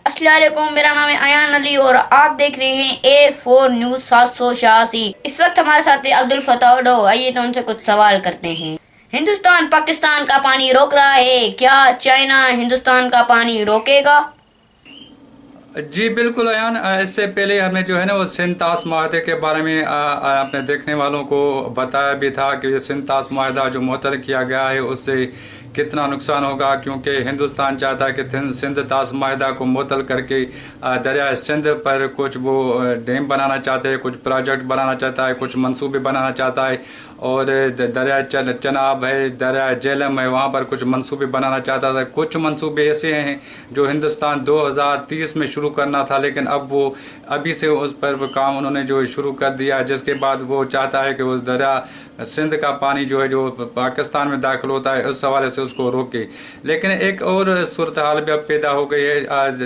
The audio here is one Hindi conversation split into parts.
अस्सलाम वालेकुम, मेरा नाम है अयान अली और आप देख रहे हैं A4 न्यूज 786। इस वक्त हमारे साथ है अब्दुल फताह डो। आइए तो उनसे कुछ सवाल करते हैं। हिंदुस्तान पाकिस्तान का पानी रोक रहा है, क्या चाइना हिंदुस्तान का पानी रोकेगा? जी बिल्कुल अयान, इससे पहले हमने जो है ना वो सिंध ताश माहदे के बारे में अपने देखने वालों को बताया भी था कि ये सिंध ताश माहदा जो मुअत्तल किया गया है उससे कितना नुकसान होगा, क्योंकि हिंदुस्तान चाहता है कि सिंध ताश माहदा को मुअत्तल करके दरिया सिंध पर कुछ वो डैम बनाना चाहते हैं, कुछ प्रोजेक्ट बनाना चाहता है, कुछ मंसूबे बनाना चाहता है। और दरिया चनाब है, दरिया जेलम है, वहाँ पर कुछ मंसूबे बनाना चाहता था। कुछ मंसूबे ऐसे हैं जो हिंदुस्तान 2030 में शुरू करना था, लेकिन अब वो अभी से उस पर काम उन्होंने जो शुरू कर दिया, जिसके बाद वो चाहता है कि वो दरिया सिंध का पानी जो है जो पाकिस्तान में दाखिल होता है उस हवाले से उसको रोके। लेकिन एक और सूरत हाल भी अब पैदा हो गई है। आज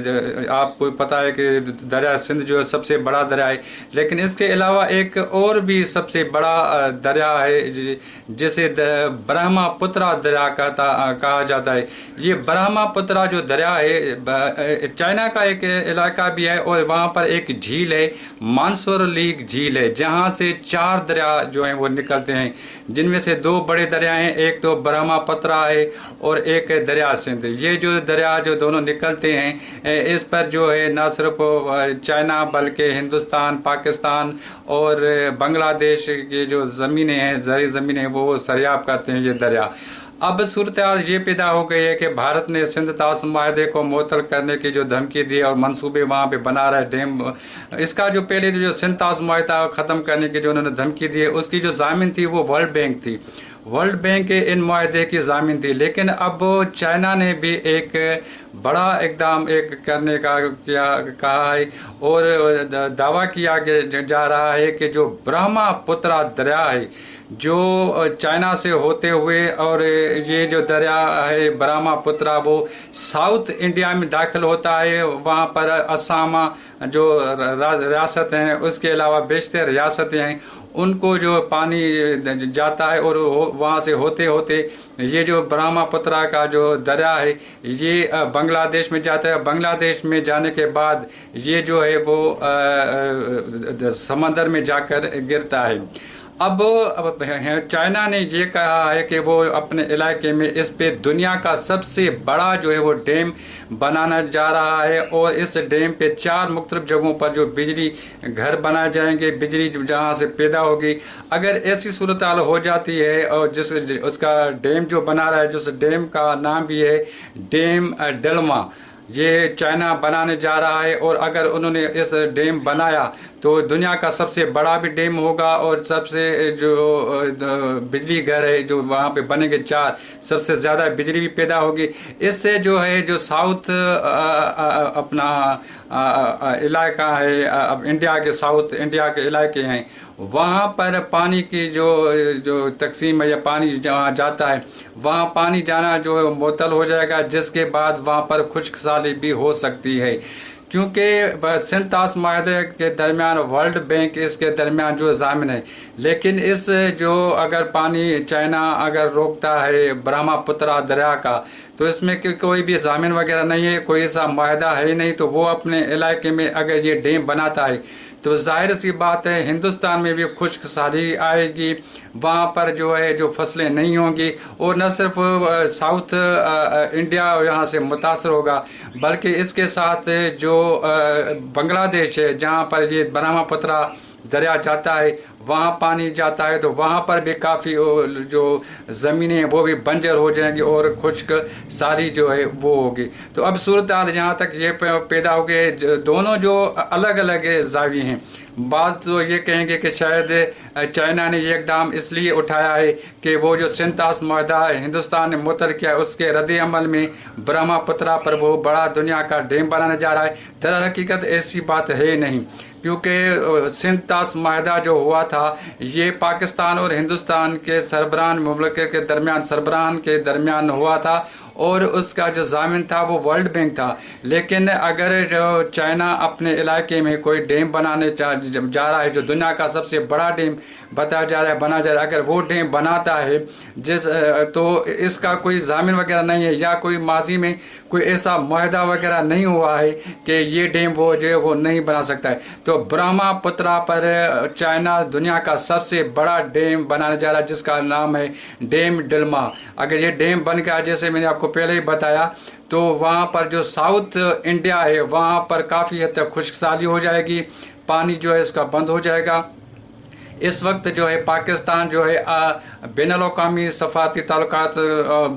आपको पता है कि दरिया सिंध जो है सबसे बड़ा दरिया है, लेकिन इसके अलावा एक और भी सबसे बड़ा दरिया है जिसे ब्रह्मपुत्रा दरिया कहा जाता है। ये ब्रह्मपुत्रा जो दरिया है चाइना का एक इलाका भी है, और वहाँ पर एक झील है, मानसवर लीक झील है, जहाँ से 4 दरिया जो हैं वो निकलते हैं, जिनमें से 2 बड़े दरिया हैं, एक तो ब्रह्मपुत्रा है और एक है दरिया सिंध। ये जो दरिया जो दोनों निकलते हैं इस पर जो है न सिर्फ चाइना बल्कि हिंदुस्तान, पाकिस्तान और बांग्लादेश की जो ज़मीनें हैं, ज़री ज़मीनें हैं, वो सरियाब करते हैं ये दरिया। अब सूरत हाल ये पैदा हो गई है कि भारत ने सिंध ताश माहदे को मुअत्तल करने की जो धमकी दी है और मंसूबे वहाँ पे बना रहा है डैम, इसका जो पहले जो सिंध ताश माहदा ख़त्म करने की जो उन्होंने धमकी दी है उसकी जो ज़ामिन थी वो वर्ल्ड बैंक थी। वर्ल्ड बैंक के इन माहदे की ज़ामिन थी, लेकिन अब चाइना ने भी एक बड़ा इकदाम एक करने का कहा है और दावा किया जा रहा है कि जो ब्रह्मपुत्रा दरिया है जो चाइना से होते हुए, और ये जो दरिया है ब्रह्मपुत्रा वो साउथ इंडिया में दाखिल होता है। वहाँ पर असम जो रियासत हैं, उसके अलावा बेशतर रियासतें हैं, उनको जो पानी जाता है और वहाँ से होते होते ये जो ब्रह्मपुत्रा का जो दरिया है ये बांग्लादेश में जाता है। बांग्लादेश में जाने के बाद ये जो है वो समंदर में जाकर गिरता है। अब चाइना ने ये कहा है कि वो अपने इलाके में इस पे दुनिया का सबसे बड़ा जो है वो डैम बनाना जा रहा है, और इस डैम पे 4 मुख्तलिफ जगहों पर जो बिजली घर बनाए जाएंगे, बिजली जहाँ से पैदा होगी। अगर ऐसी सूरत हाल हो जाती है और जिस उसका डैम जो बना रहा है, जिस डैम का नाम भी है डैम डेल्मा, ये चाइना बनाने जा रहा है, और अगर उन्होंने इस डैम बनाया तो दुनिया का सबसे बड़ा भी डैम होगा और सबसे जो बिजली घर है जो वहाँ पे बनेंगे 4, सबसे ज़्यादा बिजली भी पैदा होगी। इससे जो है जो साउथ अपना इलाका है, अब इंडिया के साउथ इंडिया के इलाके हैं, वहाँ पर पानी की जो तकसीम है या पानी जहाँ जाता है वहाँ पानी जाना जो है मुअत्तल हो जाएगा, जिसके बाद वहाँ पर खुश्क साली भी हो सकती है। क्योंकि सिंध ताश माहदे के दरमियान वर्ल्ड बैंक इसके दरमियान जो ज़ामिन है, लेकिन इस जो अगर पानी चाइना अगर रोकता है ब्रह्मपुत्रा दरिया का, तो इसमें कोई भी ज़ामिन वगैरह नहीं है, कोई ऐसा माहदा है ही नहीं। तो वो अपने इलाके में अगर ये डैम बनाता है तो जाहिर सी बात है हिंदुस्तान में भी खुश्क साली आएगी, वहाँ पर जो है जो फसलें नहीं होंगी, और न सिर्फ साउथ इंडिया यहाँ से मुतासर होगा बल्कि इसके साथ जो बांग्लादेश है जहाँ पर ये ब्रह्मपुत्रा दरिया जाता है वहाँ पानी जाता है, तो वहाँ पर भी काफ़ी जो ज़मीनें हैं वो भी बंजर हो जाएंगी और खुश्क सारी जो है वो होगी। तो अब सूरत हाल यहाँ तक ये पैदा हो गए, दोनों जो अलग अलग जाविये हैं। बात तो ये कहेंगे कि शायद चाइना ने ये इकदाम इसलिए उठाया है कि वो जो सिंध ताश माहदा हिंदुस्तान ने मुअत्तल किया उसके रद्द अमल में ब्रह्मपुत्रा पर वो बड़ा दुनिया का डैम बनाने जा रहा है। दर हकीकत ऐसी बात है नहीं, क्योंकि सिंध ताश माहदा जो हुआ था ये पाकिस्तान और हिंदुस्तान के सरबराहान मुल्क के दरमियान सरबराहान के दरमियान हुआ था, और उसका जो ज़ामिन था वो वर्ल्ड बैंक था। लेकिन अगर जो चाइना अपने इलाके में कोई डैम बनाने जा रहा है, जो दुनिया का सबसे बड़ा डैम बताया जा रहा है, बना जा रहा है, अगर वो डैम बनाता है तो इसका कोई ज़ामिन वगैरह नहीं है, या कोई माजी में कोई ऐसा मुआहदा वगैरह नहीं हुआ है कि ये डैम वो जो है वो नहीं बना सकता है। तो ब्रह्मपुत्रा पर चाइना दुनिया का सबसे बड़ा डैम बनाने जा रहा है, जिसका नाम है डैम डिल्मा। अगर ये डैम बन गया, जैसे मैंने आपको पहले ही बताया, तो वहाँ पर जो साउथ इंडिया है वहाँ पर काफ़ी हद तक खुशकसाली हो जाएगी, पानी जो है इसका बंद हो जाएगा। इस वक्त जो है पाकिस्तान जो है बैनुल-अक़वामी सफ़ारती ताल्लुकात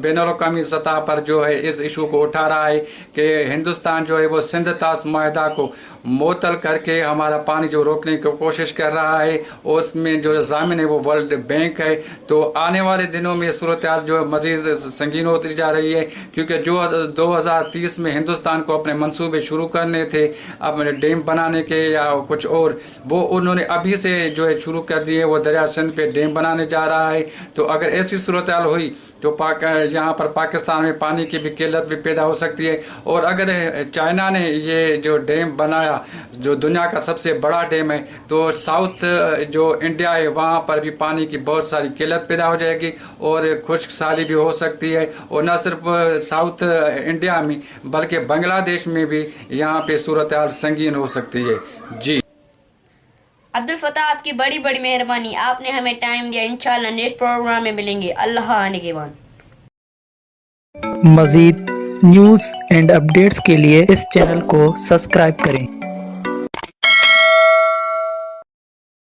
बैनुल-अक़वामी सतह पर जो है इस इशू को उठा रहा है कि हिंदुस्तान जो है वो सिंध तास माहिदा को मुअत्तल करके हमारा पानी जो रोकने की कोशिश कर रहा है, उसमें जो ज़ामिन है वो वर्ल्ड बैंक है। तो आने वाले दिनों में सूरत हाल जो है मज़ीद संगीन होती जा रही है, क्योंकि जो 2030 में हिंदुस्तान को अपने मंसूबे शुरू करने थे अपने डैम बनाने के या कुछ और, वो उन्होंने अभी से जो है शुरू कर दिए। वो दरिया सिंध पे डैम बनाने जा रहा है। तो अगर ऐसी सूरत हाल हुई तो यहाँ पर पाकिस्तान में पानी की भी किल्लत भी पैदा हो सकती है। और अगर चाइना ने ये जो डैम बनाया, जो दुनिया का सबसे बड़ा डैम है, तो साउथ जो इंडिया है वहाँ पर भी पानी की बहुत सारी किल्लत पैदा हो जाएगी और खुश्कसाली भी हो सकती है। और न सिर्फ साउथ इंडिया में बल्कि बांग्लादेश में भी यहाँ पे सूरत हाल संगीन हो सकती है। जी अब्दुल फताह, आपकी बड़ी बड़ी मेहरबानी, आपने हमें टाइम दिया। इंशाल्लाह नेक्स्ट प्रोग्राम में मिलेंगे। अल्लाह निगहबान। मज़ीद न्यूज़ एंड अपडेट्स के लिए इस चैनल को सब्सक्राइब करें।